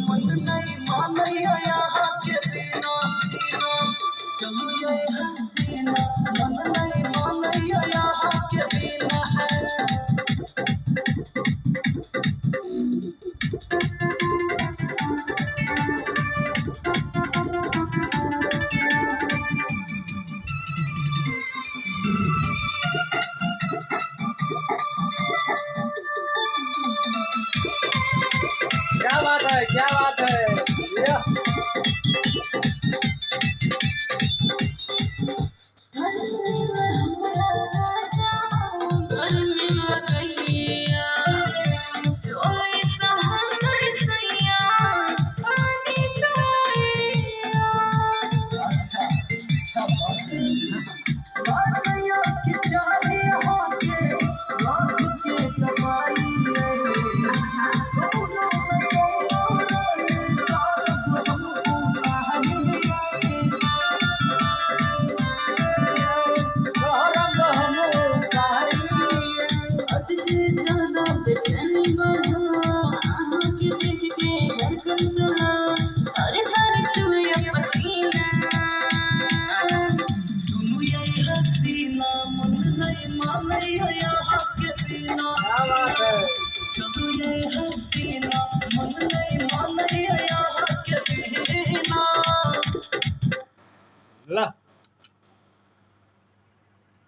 मन नहीं मानैया यहाँ के बिना चलू ये हसीना मन नहीं मानैया यहाँ के बिना क्या बात है, क्या बात है। बेचैनी बढ़ो आँख के देख के धड़कन